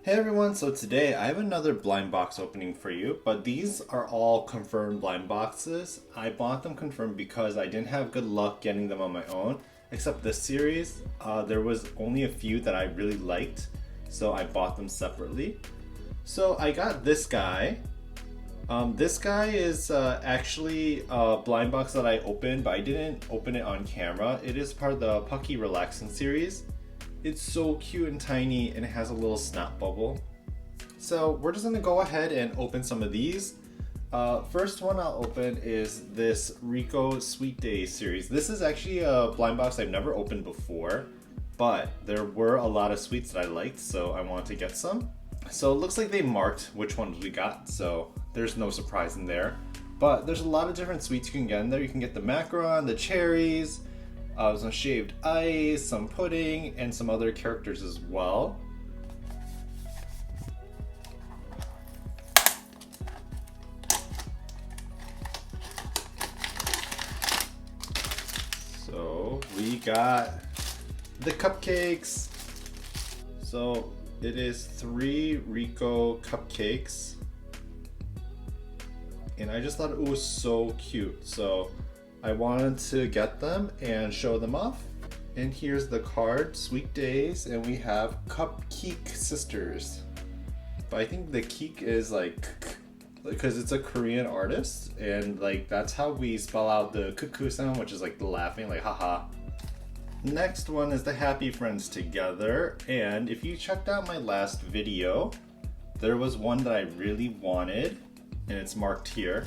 Hey everyone, so today I have another blind box opening for you, but these are all confirmed blind boxes. I bought them confirmed because I didn't have good luck getting them on my own, except this series. There was only a few that I really liked, so I bought them separately. So I got this guy. This guy is actually a blind box that I opened, but I didn't open it on camera. It is part of the Pucky Relaxing series. It's so cute and tiny, and it has a little snap bubble. So we're just gonna go ahead and open some of these. First one I'll open is this Rico Sweet Day series. This is actually a blind box I've never opened before, but there were a lot of sweets that I liked, so I wanted to get some. So it looks like they marked which ones we got, so there's no surprise in there. But there's a lot of different sweets you can get in there. You can get the macaron, the cherries, some shaved ice, some pudding, and some other characters as well. So we got the cupcakes. So it is 3 Rico cupcakes. And I just thought it was so cute. So I wanted to get them and show them off. And here's the card, Sweet Days, and we have Cupcake Sisters. But I think the Keek is like, because it's a Korean artist, and like that's how we spell out the cuckoo sound, which is like the laughing, like haha. Next one is the Happy Friends Together, and if you checked out my last video, there was one that I really wanted, and it's marked here.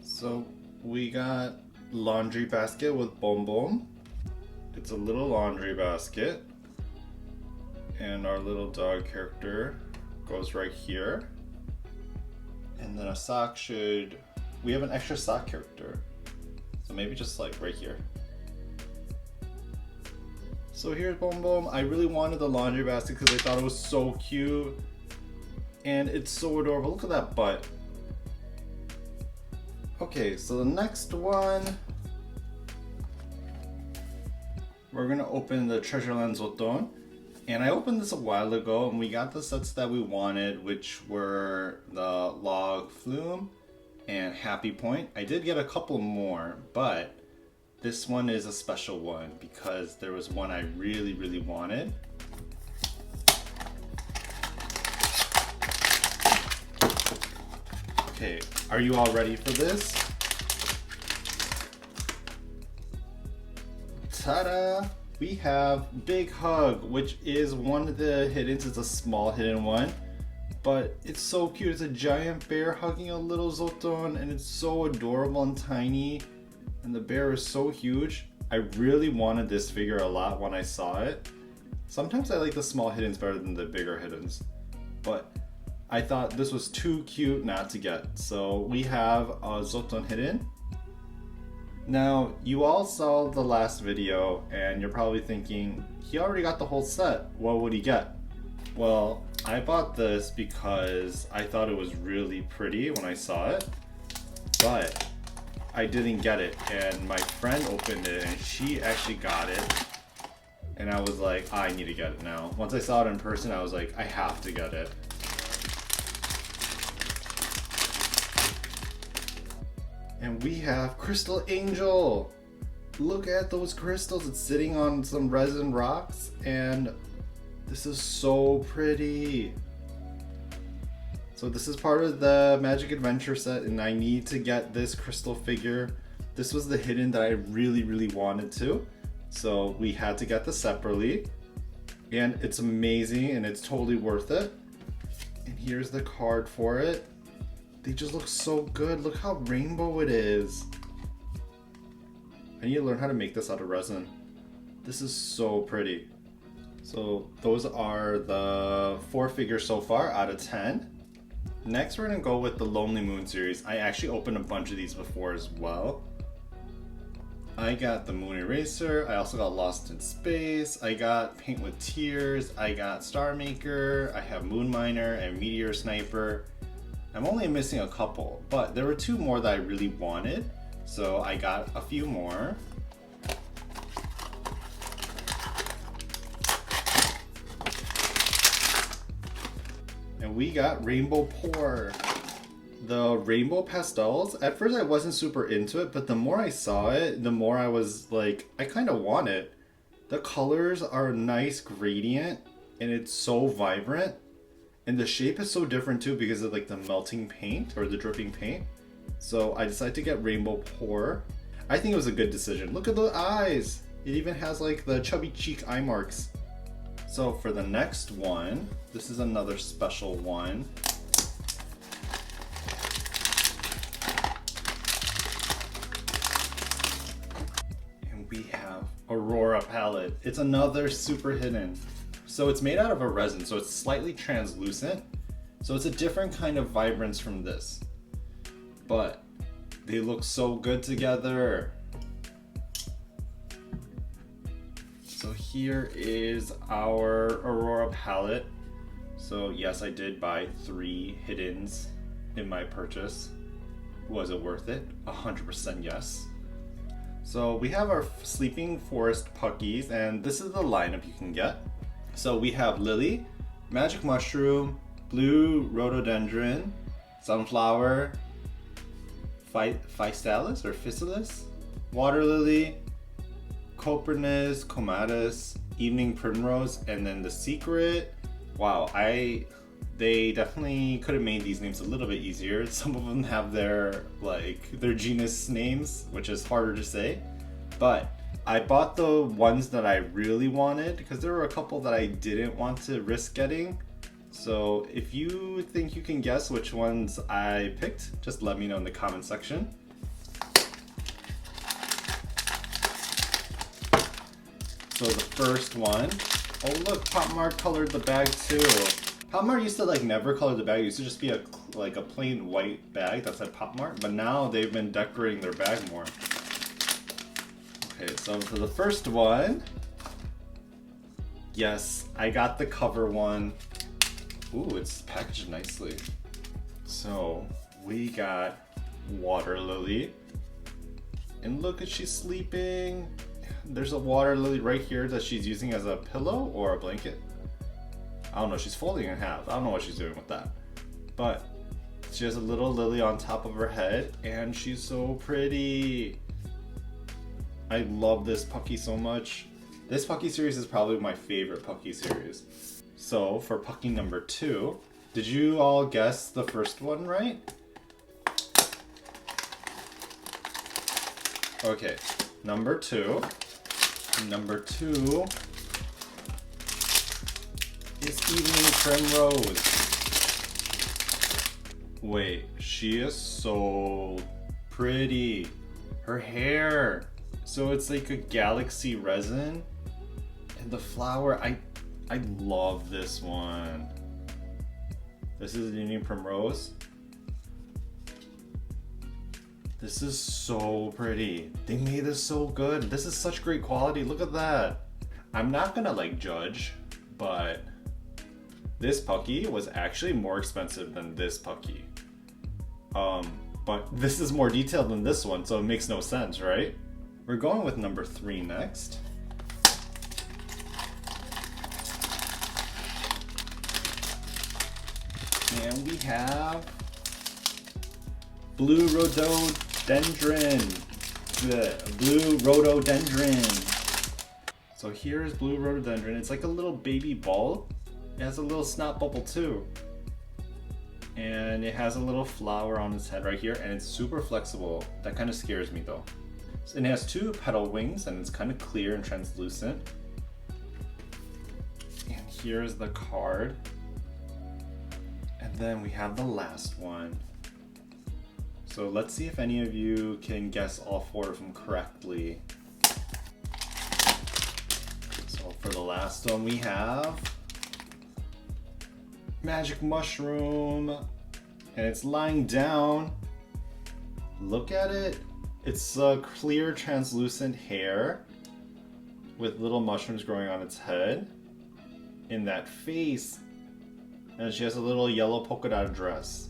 So we got laundry basket with Bom Bom. It's a little laundry basket. And our little dog character goes right here. And then a sock we have an extra sock character. So maybe just like right here. So here's Bom Bom. I really wanted the laundry basket because I thought it was so cute. And it's so adorable. Look at that butt. Okay, so the next one, we're gonna open the Treasureland Zzoton. And I opened this a while ago, and we got the sets that we wanted, which were the Log Flume and Happy Point. I did get a couple more, but this one is a special one because there was one I really, really wanted. Okay, are you all ready for this? Ta-da! We have Big Hug, which is one of the hiddens. It's a small hidden one, but it's so cute. It's a giant bear hugging a little Zzoton, and it's so adorable and tiny, and the bear is so huge. I really wanted this figure a lot when I saw it. Sometimes I like the small hiddens better than the bigger hiddens, but I thought this was too cute not to get. So we have a Zzoton hidden. Now, you all saw the last video and you're probably thinking, he already got the whole set, what would he get? Well, I bought this because I thought it was really pretty when I saw it, but I didn't get it, and my friend opened it and she actually got it. And I was like, I need to get it now. Once I saw it in person, I was like, I have to get it. And we have Crystal Angel. Look at those crystals. It's sitting on some resin rocks, and this is so pretty. So this is part of the Magic Adventure set, and I need to get this crystal figure. This was the hidden that I really, really wanted to. So we had to get this separately. And it's amazing, and it's totally worth it. And here's the card for it. They just look so good. Look how rainbow it is. I need to learn how to make this out of resin. This is so pretty. So those are the 4 figures so far out of 10. Next we're gonna go with the Lonely Moon series. I actually opened a bunch of these before as well. I got the Moon Eraser. I also got Lost in Space. I got Paint with Tears. I got Star Maker. I have Moon Miner and Meteor Sniper. I'm only missing a couple, but there were 2 more that I really wanted, so I got a few more. And we got Rainbow Pour. The rainbow pastels, at first I wasn't super into it, but the more I saw it, the more I was like, I kind of want it. The colors are a nice gradient and it's so vibrant. And the shape is so different too because of like the melting paint or the dripping paint. So I decided to get Rainbow Pour. I think it was a good decision. Look at the eyes. It even has like the chubby cheek eye marks. So for the next one, this is another special one. We have Aurora palette. It's another super hidden. So it's made out of a resin, so it's slightly translucent. So it's a different kind of vibrance from this. But they look so good together. So here is our Aurora palette. So yes, I did buy 3 hiddens in my purchase. Was it worth it? 100% yes. So we have our Sleeping Forest Puckies, and this is the lineup you can get. So we have Lily, Magic Mushroom, Blue Rhododendron, Sunflower, Physalis or Physalis, Water Lily, Copernus, Comatus, Evening Primrose, and then the Secret. Wow, they definitely could have made these names a little bit easier. Some of them have their genus names, which is harder to say. But I bought the ones that I really wanted because there were a couple that I didn't want to risk getting. So if you think you can guess which ones I picked, just let me know in the comment section. So the first one, oh look, POPMART colored the bag too. POPMART used to never color the bag. It used to just be a plain white bag that said POPMART, but now they've been decorating their bag more. Okay, so for the first one, yes, I got the cover one. Ooh, it's packaged nicely. So we got Water Lily, and look at she's sleeping. There's a water lily right here that she's using as a pillow or a blanket. I don't know, she's folding in half. I don't know what she's doing with that. But she has a little lily on top of her head and she's so pretty. I love this Pucky so much. This Pucky series is probably my favorite Pucky series. So for Pucky number 2, did you all guess the first one right? Okay, number 2. Number 2 is Evening Primrose. Wait, she is so pretty. Her hair. So it's like a galaxy resin. And the flower, I love this one. This is Evening Primrose. This is so pretty. They made this so good. This is such great quality. Look at that. I'm not gonna judge, but this Pucky was actually more expensive than this Pucky. But this is more detailed than this one, so it makes no sense, right? We're going with number 3 next. And we have Blue Rhododendron. Blue Rhododendron. So here's Blue Rhododendron. It's like a little baby ball. It has a little snot bubble too. And it has a little flower on its head right here, and it's super flexible. That kind of scares me though. And it has 2 petal wings, and it's kind of clear and translucent. And here's the card. And then we have the last one. So let's see if any of you can guess all 4 of them correctly. So for the last one we have Magic Mushroom, and it's lying down. Look at it. It's a clear translucent hair with little mushrooms growing on its head in that face, and she has a little yellow polka dot dress.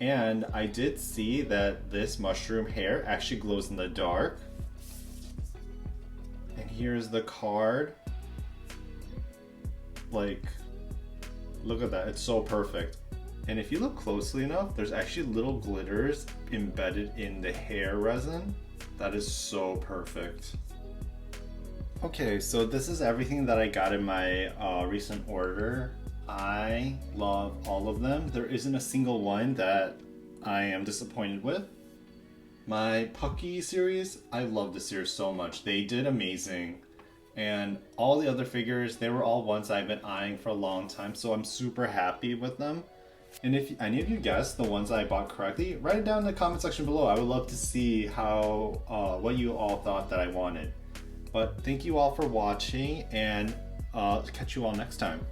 And I did see that this mushroom hair actually glows in the dark. And here's the card. Look at that, it's so perfect. And if you look closely enough, there's actually little glitters embedded in the hair resin. That is so perfect. Okay, so this is everything that I got in my recent order. I love all of them. There isn't a single one that I am disappointed with. My Pucky series, I love this series so much. They did amazing. And all the other figures, they were all ones I've been eyeing for a long time, so I'm super happy with them. And if any of you guessed the ones I bought correctly, write it down in the comment section below. I would love to see how what you all thought that I wanted. But thank you all for watching, and catch you all next time.